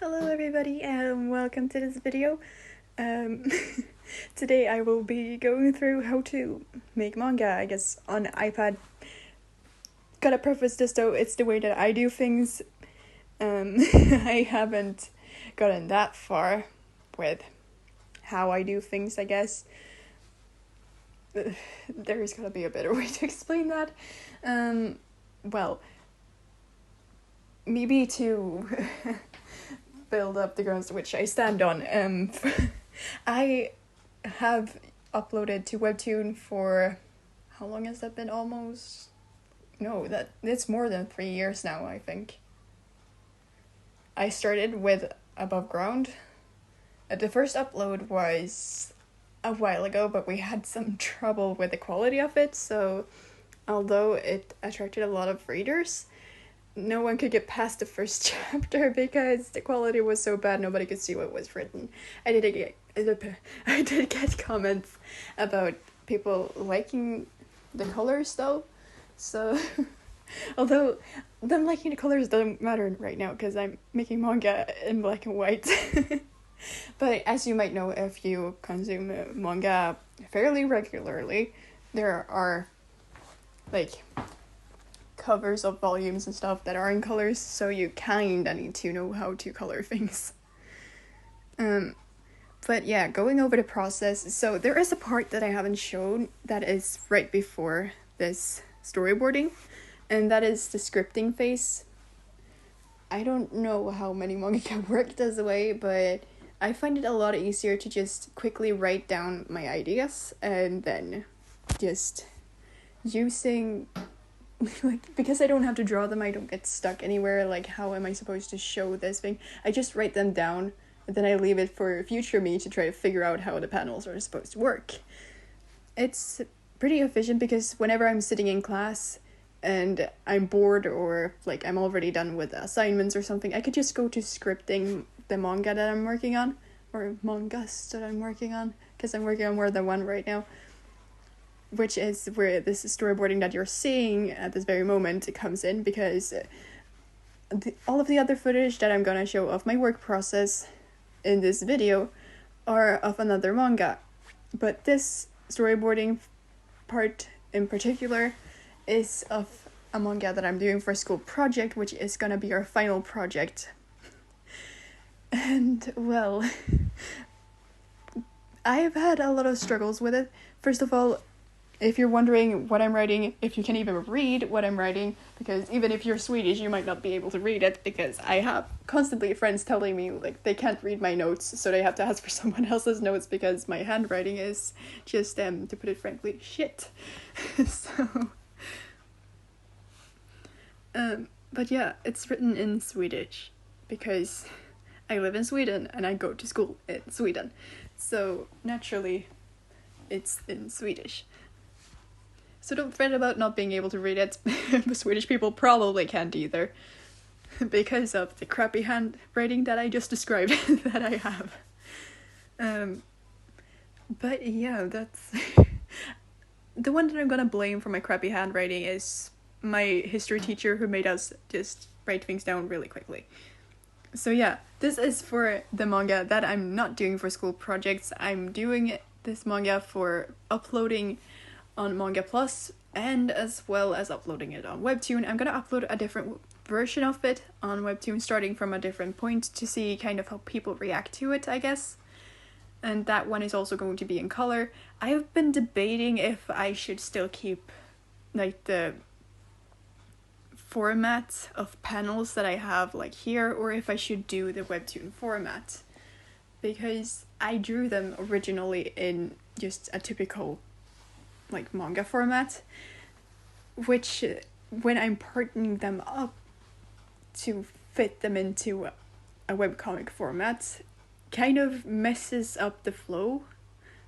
Hello everybody and welcome to this video. Today I will be going through how to make manga, I guess, on iPad. Gotta preface this though, it's the way that I do things. I haven't gotten that far with how I do things, I guess. There's gotta be a better way to explain that. Well, maybe to build up the grounds which I stand on. I have uploaded to Webtoon for how long has that been? It's more than 3 years now, I think. I started with Above Ground. The first upload was a while ago, but we had some trouble with the quality of it, so although it attracted a lot of readers, no one could get past the first chapter because the quality was so bad nobody could see what was written. I did get comments about people liking the colors though, so although them liking the colors doesn't matter right now because I'm making manga in black and white. But as you might know, if you consume manga fairly regularly, there are like covers of volumes and stuff that are in colors, so you kinda need to know how to color things. But yeah, going over the process, so there is a part that I haven't shown that is right before this storyboarding, and that is the scripting phase. I don't know how many manga work this way, but I find it a lot easier to just quickly write down my ideas and then just using because I don't have to draw them, I don't get stuck anywhere, like how am I supposed to show this thing? I just write them down and then I leave it for future me to try to figure out how the panels are supposed to work. It's pretty efficient because whenever I'm sitting in class and I'm bored or like I'm already done with assignments or something, I could just go to scripting the manga that I'm working on, or mangas that I'm working on, because I'm working on more than one right now, which is where this storyboarding that you're seeing at this very moment comes in, because all of the other footage that I'm gonna show of my work process in this video are of another manga. But this storyboarding part in particular is of a manga that I'm doing for a school project, which is gonna be our final project. And, well, I've had a lot of struggles with it. First of all, if you're wondering what I'm writing, if you can even read what I'm writing, because even if you're Swedish, you might not be able to read it, because I have constantly friends telling me, like, they can't read my notes, so they have to ask for someone else's notes, because my handwriting is just, to put it frankly, shit. But yeah, it's written in Swedish, because I live in Sweden, and I go to school in Sweden, so naturally, it's in Swedish. So don't fret about not being able to read it. Swedish people probably can't either, because of the crappy handwriting that I just described that I have. But yeah, that's the one that I'm gonna blame for my crappy handwriting is my history teacher, who made us just write things down really quickly. So yeah, this is for the manga that I'm not doing for school projects. I'm doing this manga for uploading on Manga Plus, and as well as uploading it on Webtoon. I'm gonna upload a different version of it on Webtoon, starting from a different point to see kind of how people react to it, I guess. And that one is also going to be in color. I've been debating if I should still keep like the format of panels that I have like here, or if I should do the Webtoon format, because I drew them originally in just a typical like manga format, which when I'm parting them up to fit them into a webcomic format kind of messes up the flow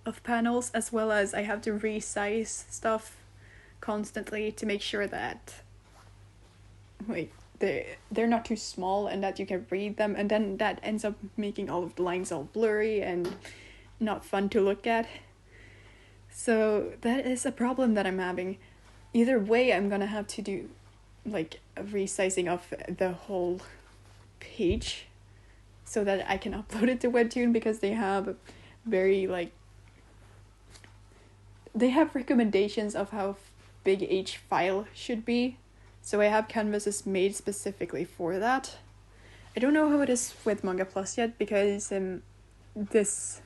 of panels, as well as I have to resize stuff constantly to make sure that like they're not too small and that you can read them, and then that ends up making all of the lines all blurry and not fun to look at. So that is a problem that I'm having. Either way, I'm gonna have to do like a resizing of the whole page so that I can upload it to Webtoon, because they have very they have recommendations of how big each file should be. So I have canvases made specifically for that. I don't know how it is with Manga Plus yet, because this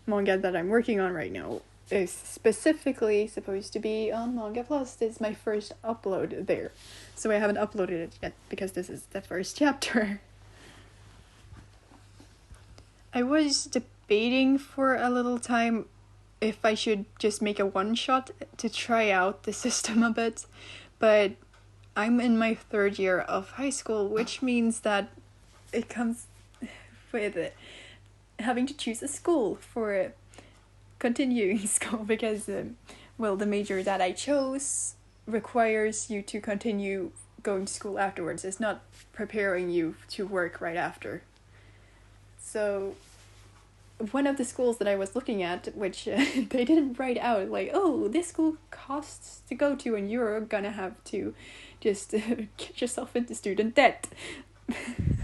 manga that I'm working on right now is specifically supposed to be on Manga Plus. This is my first upload there. So I haven't uploaded it yet because this is the first chapter. I was debating for a little time if I should just make a one-shot to try out the system a bit, but I'm in my 3rd year of high school, which means that it comes with having to choose a school for continuing school, because the major that I chose requires you to continue going to school afterwards. It's not preparing you to work right after. So one of the schools that I was looking at, which they didn't write out, like, oh, this school costs to go to and you're gonna have to just get yourself into student debt.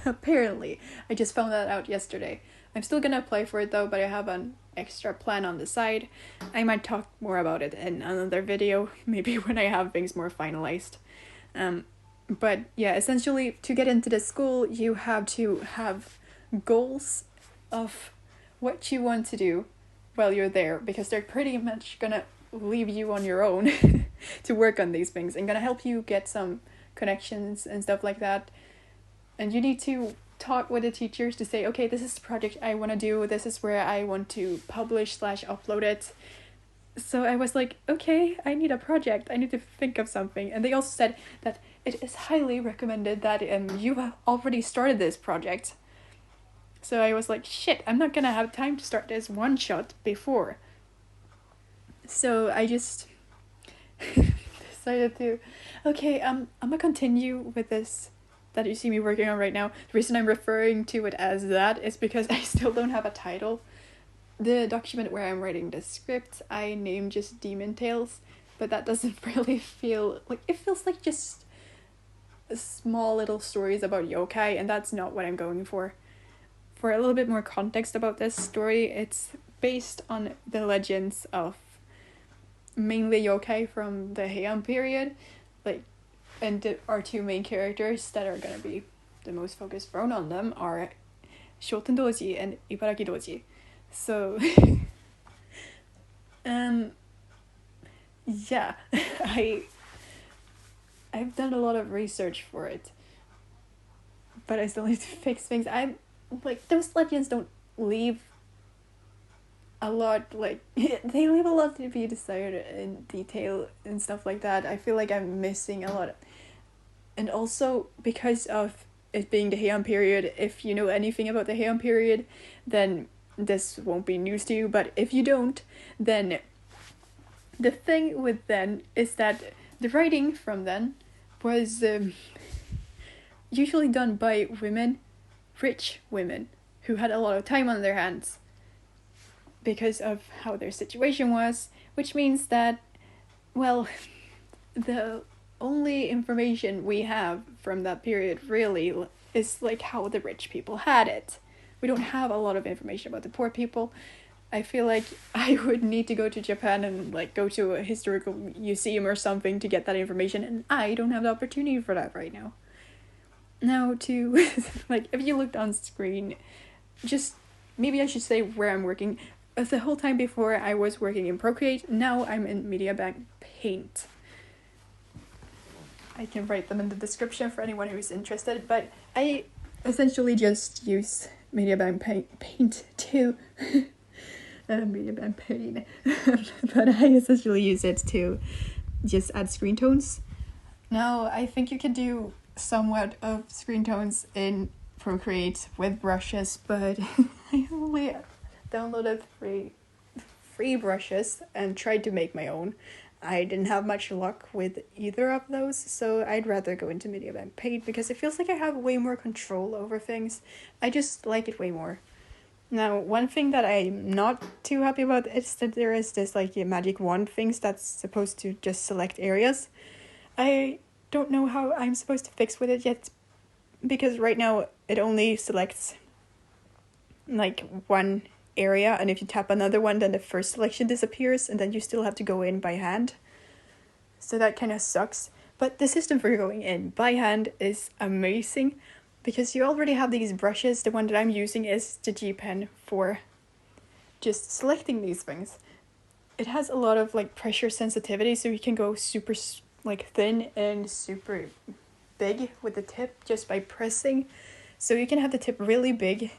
Apparently. I just found that out yesterday. I'm still gonna apply for it though, but I have an extra plan on the side. I might talk more about it in another video, maybe when I have things more finalized. But yeah, essentially, to get into this school, you have to have goals of what you want to do while you're there, because they're pretty much gonna leave you on your own to work on these things and gonna help you get some connections and stuff like that. And you need to talk with the teachers to say, okay, this is the project I want to do, this is where I want to publish/upload it. So I was like, okay, I need a project, I need to think of something. And they also said that it is highly recommended that you have already started this project. So I was like, shit, I'm not gonna have time to start this one shot before. So I just decided to, okay, I'm gonna continue with this that you see me working on right now. The reason I'm referring to it as that is because I still don't have a title. The document where I'm writing the script, I named just Demon Tales, but that doesn't really feel like, it feels like just small little stories about yokai, and that's not what I'm going for. For a little bit more context about this story, it's based on the legends of mainly yokai from the Heian period, and our 2 main characters that are gonna be the most focus thrown on them are Shoten Doji and Ibaraki Doji. So, yeah, I've done a lot of research for it, but I still need to fix things. I'm like, those legends don't leave a lot, they leave a lot to be desired in detail and stuff like that. I feel like I'm missing a lot. And also, because of it being the Heian period, if you know anything about the Heian period, then this won't be news to you. But if you don't, then the thing with then is that the writing from then was usually done by women, rich women, who had a lot of time on their hands because of how their situation was, which means that, well, the only information we have from that period really is like how the rich people had it. We don't have a lot of information about the poor people. I feel like I would need to go to Japan and go to a historical museum or something to get that information, and I don't have the opportunity for that right now. Now to, if you looked on screen, just, maybe I should say where I'm working. The whole time before I was working in Procreate, now I'm in MediBang Paint. I can write them in the description for anyone who's interested, but I essentially just use MediBang Paint to MediBang Paint, but I essentially use it to just add screen tones. Now, I think you can do somewhat of screen tones in Procreate with brushes, but I only downloaded free brushes and tried to make my own. I didn't have much luck with either of those, so I'd rather go into MediBang Paint because it feels like I have way more control over things. I just like it way more. Now, one thing that I'm not too happy about is that there is this magic wand things that's supposed to just select areas. I don't know how I'm supposed to fix with it yet, because right now it only selects like one area, and if you tap another one, then the first selection disappears, and then you still have to go in by hand. So that kind of sucks. But the system for going in by hand is amazing, because you already have these brushes. The one that I'm using is the G Pen for just selecting these things. It has a lot of like pressure sensitivity, so you can go super like thin and super big with the tip just by pressing. So you can have the tip really big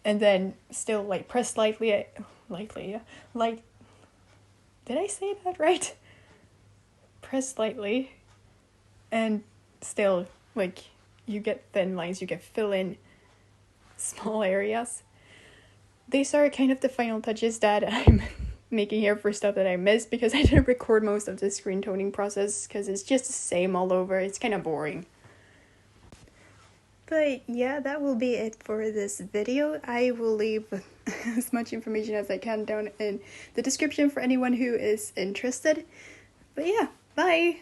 and then still like press lightly, like, did I say that right? Press lightly and still like you get thin lines, you get fill in small areas. These are kind of the final touches that I'm making here for stuff that I missed, because I didn't record most of the screen toning process because it's just the same all over. It's kind of boring. But yeah, that will be it for this video. I will leave as much information as I can down in the description for anyone who is interested. But yeah, bye!